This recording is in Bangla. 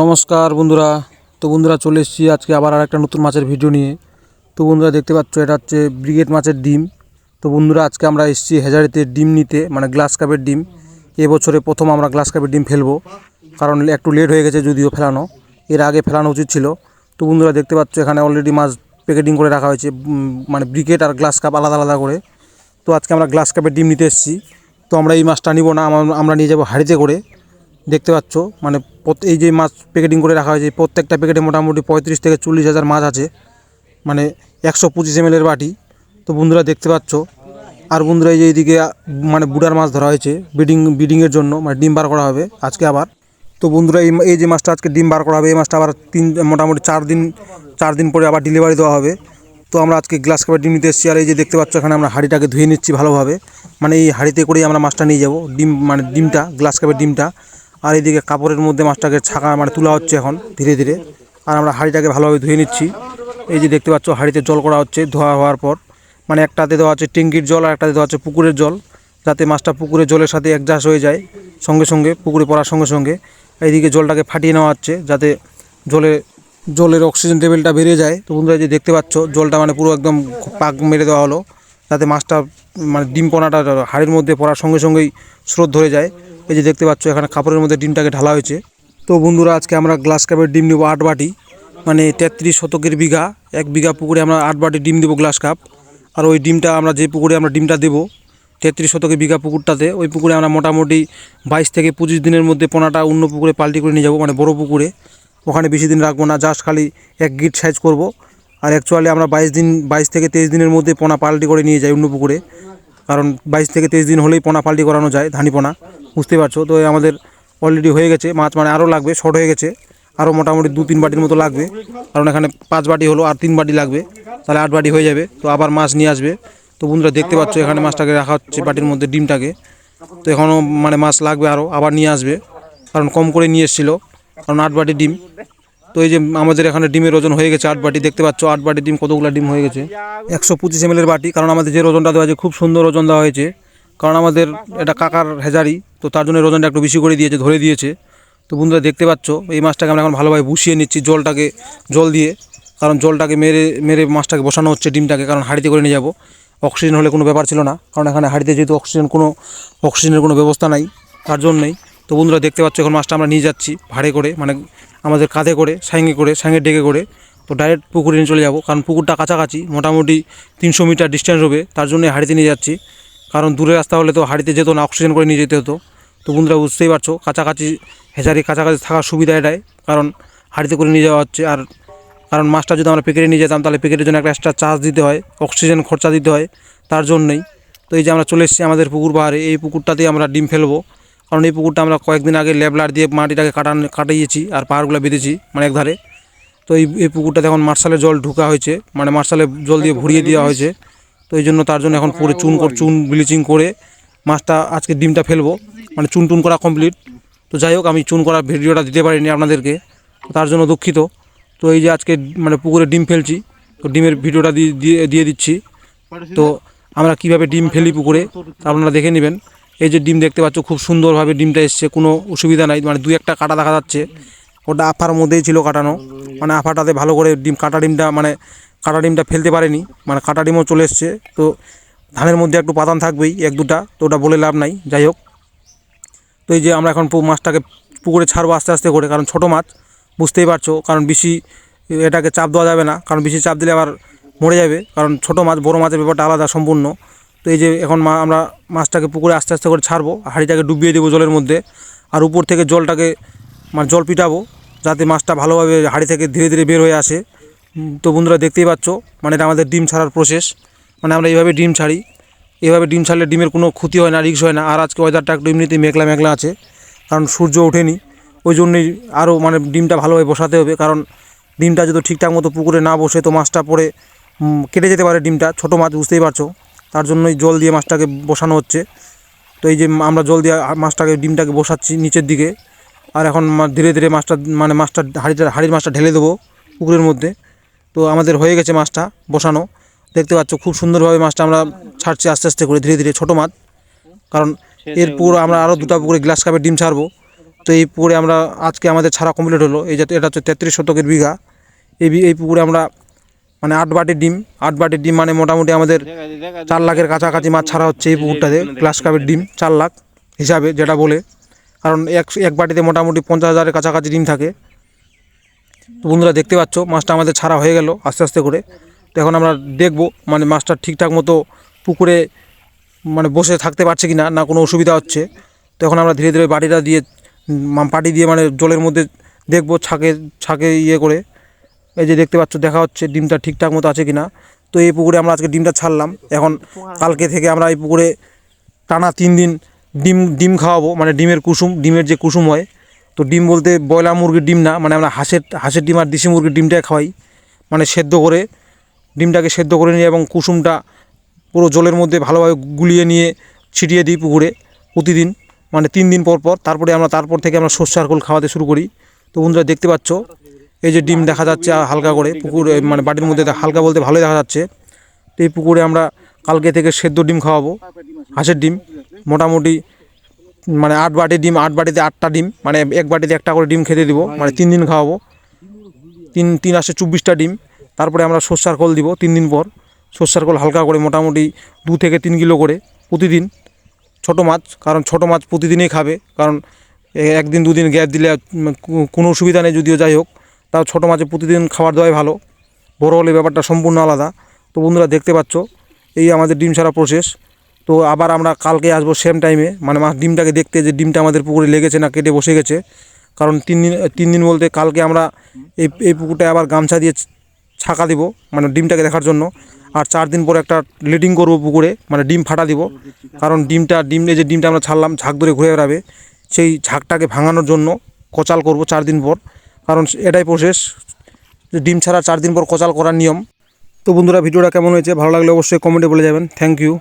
নমস্কার বন্ধুরা। তো বন্ধুরা চলে এসেছি আজকে আবার আরেকটা নতুন মাছের ভিডিও নিয়ে। তো বন্ধুরা দেখতে পাচ্ছ এটা হচ্ছে ব্রিগেড মাছের ডিম। তো বন্ধুরা আজকে আমরা এসেছি হেজারিতে ডিম নিতে, মানে গ্লাস কাপের ডিম। এবছরে প্রথম আমরা গ্লাস কাপের ডিম ফেলবো, কারণ একটু লেট হয়ে গেছে যদিও ফেলানো, এর আগে ফেলানো উচিত ছিল। তো বন্ধুরা দেখতে পাচ্ছ এখানে অলরেডি মাছ প্যাকেটিং করে রাখা হয়েছে, মানে ব্রিগেড আর গ্লাস কাপ আলাদা আলাদা করে। তো আজকে আমরা গ্লাস কাপের ডিম নিতে এসেছি। তো আমরা এই মাছটা নিব না, আমরা নিয়ে যাবো হাঁড়িতে করে। দেখতে পাচ্ছ মানে এই যে মাছ প্যাকেটিং করে রাখা হয়েছে, প্রত্যেকটা প্যাকেটে মোটামুটি 35 থেকে 40 হাজার মাছ আছে, মানে 125 ml এর বাটি। তো বন্ধুরা দেখতে পাচ্ছ। আর বন্ধুরা এই যে এইদিকে মানে বুডার মাছ ধরা হয়েছে ব্রিডিংয়ের জন্য, মানে ডিম বার করা হবে আজকে আবার। তো বন্ধুরা এই যে মাছটা আজকে ডিম বার করা হবে, এই মাছটা আবার মোটামুটি 4 দিন পরে আবার ডেলিভারি দেওয়া হবে। তো আমরা আজকে গ্লাস কাপের ডিম নিতে এসেছি। আর এই যে দেখতে পাচ্ছ এখানে আমরা হাঁড়িটাকে ধুয়ে নিচ্ছি ভালোভাবে, মানে এই হাঁড়িতে করেই আমরা মাছটা নিয়ে যাব, ডিম মানে ডিমটা, গ্লাস কাপের ডিমটা। আর এইদিকে কাপড়ের মধ্যে মাছটাকে ছাকা মানে তোলা হচ্ছে এখন ধীরে ধীরে। আর আমরা হাঁড়িটাকে ভালোভাবে ধুয়ে নিচ্ছি। এই যে দেখতে পাচ্ছ হাঁড়িতে জল করা হচ্ছে, ধোয়া হওয়ার পর মানে একটাতে দেওয়া হচ্ছে ট্যাঙ্কির জল আর একটাতে দেওয়া হচ্ছে পুকুরের জল, যাতে মাছটা পুকুরের জলের সাথে অ্যাডজাস্ট হয়ে যায় সঙ্গে সঙ্গে, পুকুরে পড়ার সঙ্গে সঙ্গে। এইদিকে জলটাকে ফাটিয়ে নেওয়া হচ্ছে যাতে জলের অক্সিজেন লেভেলটা বেড়ে যায়। তো বন্ধুরা যে দেখতে পাচ্ছ জলটা মানে পুরো একদম পাক মেরে দেওয়া হলো, যাতে মাছটা মানে ডিম পোনাটা হাড়ির মধ্যে পড়ার সঙ্গে সঙ্গেই স্রোত ধরে যায়। এই যে দেখতে পাচ্ছ এখানে কাপড়ের মধ্যে ডিমটাকে ঢালা হয়েছে। তো বন্ধুরা আজকে আমরা গ্লাস কাপের ডিম নেব 8 বাটি, মানে 33 শতকের বিঘা, 1 বিঘা পুকুরে আমরা 8 বাটি ডিম দেবো গ্লাস কাপ। আর ওই ডিমটা আমরা যে পুকুরে আমরা ডিমটা দেবো 33 শতকের বিঘা পুকুরটাতে, ওই পুকুরে আমরা মোটামুটি 22 থেকে 25 দিনের মধ্যে পোনাটা অন্য পুকুরে পাল্টি করে নিয়ে যাবো, মানে বড় পুকুরে। ওখানে বেশি দিন রাখবো না, জাস্ট খালি 1 গিট সাইজ করব। আর অ্যাকচুয়ালি আমরা 22 থেকে 23 দিনের মধ্যে পোনা পাল্টি করে নিয়ে যাই অন্য পুকুরে, কারণ 22 থেকে 23 দিন হলেই পোনা পাল্টি করানো যায়, ধানি পোনা, বুঝতে পারছো। তো আমাদের অলরেডি হয়ে গেছে মাছ, মানে আরও লাগবে, শর্ট হয়ে গেছে, আরও মোটামুটি 2-3 বাটির মতো লাগবে, কারণ এখানে 5 বাটি হলো, আর 3 বাটি লাগবে, তাহলে 8 বাটি হয়ে যাবে। তো আবার মাছ নিয়ে আসবে। তো বন্ধুরা দেখতে পাচ্ছ এখানে মাছটাকে রাখা হচ্ছে বাটির মধ্যে ডিমটাকে। তো এখনও মানে মাছ লাগবে, আবার নিয়ে আসবে, কারণ কম করে নিয়ে এসেছিলো, কারণ 8 বাটি ডিম। তো এই যে আমাদের এখানে ডিমের ওজন হয়ে গেছে 8 বাটি, দেখতে পাচ্ছ 8 বাটি ডিম কতগুলো ডিম হয়ে গেছে, 125 ml এর বাটি। কারণ আমাদের যে ওজনটা দেওয়া হয়েছে খুব সুন্দর ওজন দেওয়া হয়েছে, কারণ আমাদের এটা কাকার হেজারি, তো তার জন্য ওজনটা একটু বেশি করে দিয়েছে, ধরে দিয়েছে। তো বন্ধুরা দেখতে পাচ্ছ এই মাছটাকে আমরা এখন ভালোভাবে বসিয়ে নিচ্ছি জল দিয়ে, কারণ জলটাকে মেরে মেরে মাছটাকে বসানো হচ্ছে ডিমটাকে, কারণ হাঁড়িতে করে নিয়ে যাবো। অক্সিজেন হলে কোনো ব্যাপার ছিল না, কারণ এখানে হাঁড়িতে যেহেতু অক্সিজেনের কোনো ব্যবস্থা নাই, তার জন্যই। তো বন্ধুরা দেখতে পাচ্ছ এখন মাছটা আমরা নিয়ে যাচ্ছি ভাড়ে করে, মানে আমাদের কাঁধে করে, সাইঙে ডেকে করে। তো ডাইরেক্ট পুকুরে নিয়ে চলে যাবো, কারণ পুকুরটা কাছাকাছি, মোটামুটি 300 মিটার ডিস্টেন্স হবে, তার জন্যই হাঁড়িতে নিয়ে যাচ্ছি। কারণ দূরে রাস্তা হলে তো হাঁড়িতে যেত না, অক্সিজেন করে নিয়ে যেতে হতো। তো বন্ধুরা বুঝতেই পারছো কাছাকাছি হেজারি কাছাকাছি থাকার সুবিধা এটাই, কারণ হাঁড়িতে করে নিয়ে যাওয়া হচ্ছে। আর কারণ মাছটা যদি আমরা প্যাকেটে নিয়ে যেতাম তাহলে প্যাকেটের জন্য একটা এক্সট্রা চার্জ দিতে হয়, অক্সিজেন খরচা দিতে হয়, তার জন্যই। তো এই যে আমরা চলে এসেছি আমাদের পুকুর পাহাড়ে, এই পুকুরটাতেই আমরা ডিম ফেলবো, কারণ এই পুকুরটা আমরা কয়েকদিন আগে লেবলার দিয়ে মাটিটাকে কাটিয়েছি আর পাহাড়গুলো বেঁধেছি মানে একধারে। তো এই পুকুরটাতে এখন মার্শালের জল ঢোকা হয়েছে, মানে মার্শালের জল দিয়ে ভরিয়ে দেওয়া হয়েছে। তো এই জন্য তার জন্য এখন পুরো চুন ব্লিচিং করে মাছটা আজকে ডিমটা ফেলবো, মানে চুন করা কমপ্লিট। তো যাই হোক, আমি চুন করার ভিডিওটা দিতে পারিনি আপনাদেরকে, তার জন্য দুঃখিত। তো এই যে আজকে মানে পুকুরে ডিম ফেলছি, তো ডিমের ভিডিওটা দিয়ে দিচ্ছি। তো আমরা কিভাবে ডিম ফেলি পুকুরে আপনারা দেখে নেবেন। এই যে ডিম দেখতে পাচ্ছ খুব সুন্দরভাবে ডিমটা এসছে, কোনো অসুবিধা নাই, মানে 2-1টা কাটা দেখা যাচ্ছে, ওটা আফার মধ্যেই ছিল কাটানো, মানে আফাটাতে ভালো করে কাটা ডিমটা ফেলতে পারেনি, মানে কাটা ডিমও চলে এসছে। তো ধানের মধ্যে একটু পাতান থাকবেই 1-2টা, তো ওটা বলে লাভ নাই, যাই হোক। তো এই যে আমরা এখন মাছটাকে পুকুরে ছাড়বো আস্তে আস্তে করে, কারণ ছোটো মাছ, বুঝতেই পারছো, কারণ বেশি এটাকে চাপ দেওয়া যাবে না, কারণ বেশি চাপ দিলে আবার মরে যাবে, কারণ ছোটো মাছ বড়ো মাছের ব্যাপারটা আলাদা সম্পূর্ণ। তো এই যে এখন আমরা মাছটাকে পুকুরে আস্তে আস্তে করে ছাড়বো, হাঁড়িটাকে ডুবিয়ে দেবো জলের মধ্যে, আর উপর থেকে জলটাকে মানে জল পিটাবো, যাতে মাছটা ভালোভাবে হাঁড়ি থেকে ধীরে ধীরে বের হয়ে আসে। তো বন্ধুরা দেখতেই পাচ্ছ, মানে এটা আমাদের ডিম ছাড়ার প্রসেস, মানে আমরা এইভাবে ডিম ছাড়ি। এভাবে ডিম ছাড়লে ডিমের কোনো ক্ষতি হয় না, রিস্ক হয় না। আর আজকে ওয়েদারটা একটু এমনিতেই মেঘলা মেঘলা আছে, কারণ সূর্য ওঠেনি, ওই জন্যই আরও মানে ডিমটা ভালোভাবে বসাতে হবে, কারণ ডিমটা যদি ঠিকঠাক মতো পুকুরে না বসে তো মাছটা পরে কেটে যেতে পারে ডিমটা, ছোটো মাছ, বুঝতেই পারছো, তার জন্যই জল দিয়ে মাছটাকে বসানো হচ্ছে। তো এই যে আমরা জল দিয়ে মাছটাকে ডিমটাকে বসাচ্ছি নিচের দিকে, আর এখন ধীরে ধীরে মাছটা হাঁড়ির মাছটা ঢেলে দেবো পুকুরের মধ্যে। তো আমাদের হয়ে গেছে মাছটা বসানো, দেখতে পাচ্ছ খুব সুন্দরভাবে মাছটা আমরা ছাড়ছি আস্তে আস্তে করে ধীরে ধীরে, ছোটো মাছ, কারণ এরপর আমরা আরও 2টা পুকুরে গ্লাস কাপের ডিম ছাড়বো। তো এই পুকুরে আমরা আজকে আমাদের ছাড়া কমপ্লিট হলো। এই যে এটা হচ্ছে 33 শতকের বিঘা। এই পুকুরে আমরা মানে 8 বাটির ডিম মানে মোটামুটি আমাদের 4 লাখের কাছাকাছি মাছ ছাড়া হচ্ছে এই পুকুরটাতে। গ্লাস কাপের ডিম 4 লাখ হিসাবে যেটা বলে, কারণ এক বাটিতে মোটামুটি 50,000-এর কাছাকাছি ডিম থাকে। তো বন্ধুরা দেখতে পাচ্ছ মাছটা আমাদের ছাড়া হয়ে গেল আস্তে আস্তে করে। তো এখন আমরা দেখব মানে মাছটা ঠিকঠাক মতো পুকুরে মানে বসে থাকতে পারছে কি না, না কোনো অসুবিধা হচ্ছে। তো এখন আমরা ধীরে ধীরে পাটি দিয়ে মানে জলের মধ্যে দেখব ছাকে ইয়ে করে। এই যে দেখতে পাচ্ছ দেখা হচ্ছে ডিমটা ঠিকঠাক মতো আছে কি না। তো এই পুকুরে আমরা আজকে ডিমটা ছাড়লাম। এখন কালকে থেকে আমরা এই পুকুরে টানা 3 দিন ডিম খাওয়াবো, মানে ডিমের যে কুসুম হয়। তো ডিম বলতে ব্রয়লার মুরগির ডিম না, মানে আমরা হাঁসের ডিম আর দেশি মুরগির ডিমটাই খাওয়াই, মানে ডিমটাকে সেদ্ধ করে নিয়ে এবং কুসুমটা পুরো জলের মধ্যে ভালোভাবে গুলিয়ে নিয়ে ছিটিয়ে দিই পুকুরে প্রতিদিন, মানে 3 দিন পর পর। তারপর থেকে আমরা সর্ষের খোল খাওয়াতে শুরু করি। তো বন্ধুরা দেখতে পাচ্ছ এই যে ডিম দেখা যাচ্ছে হালকা করে পুকুরে, মানে বাটির মধ্যে হালকা বলতে ভালোই দেখা যাচ্ছে। তো এই পুকুরে আমরা কালকে থেকে সেদ্ধ ডিম খাওয়াবো, হাঁসের ডিম মোটামুটি মানে 8 বাটিতে 8টা ডিম, মানে এক বাটিতে একটা করে ডিম খেতে দিব, মানে 3 দিন খাওয়াবো। 3 আসে 24টা ডিম। তারপরে আমরা সর্ষের খোল দিব 3 দিন পর। সর্ষের খোল হালকা করে মোটামুটি 2 থেকে 3 কিলো করে প্রতিদিন। কারণ ছোটো মাছ প্রতিদিনই খাবে, কারণ 1 দিন 2 দিন গ্যাপ দিলে কোনো অসুবিধা নেই, যদিও যাই হোক তাও ছোটো মাছে প্রতিদিন খাবার দেওয়াই ভালো। বড় হলে ব্যাপারটা সম্পূর্ণ আলাদা। তো বন্ধুরা দেখতে পাচ্ছ এই আমাদের ডিম ছাড়া প্রসেস। তো আবার আমরা কালকে আসবো সেম টাইমে, মানে ডিমটাকে দেখতে যে ডিমটা আমাদের পুকুরে লেগেছে না কেটে বসে গেছে। কারণ 3 দিন বলতে কালকে আমরা এই পুকুরটায় আবার গামছা দিয়ে ছাকা দিব, মানে ডিমটাকে দেখার জন্য। আর 4 দিন পর একটা লিডিং করব পুকুরে, মানে ডিম ফাটা দিব। কারণ যে ডিমটা আমরা ছাড়লাম ঝাঁক ধরে ঘুরে বেড়াবে, সেই ঝাঁকটাকে ভাঙানোর জন্য কচাল করব 4 দিন পর। কারণ এটাই প্রসেস, ডিম ছাড়া 4 দিন পর কচাল করার নিয়ম। তো বন্ধুরা ভিডিওটা কেমন হয়েছে ভালো লাগলে অবশ্যই কমেন্টে বলে যাবেন। Thank you.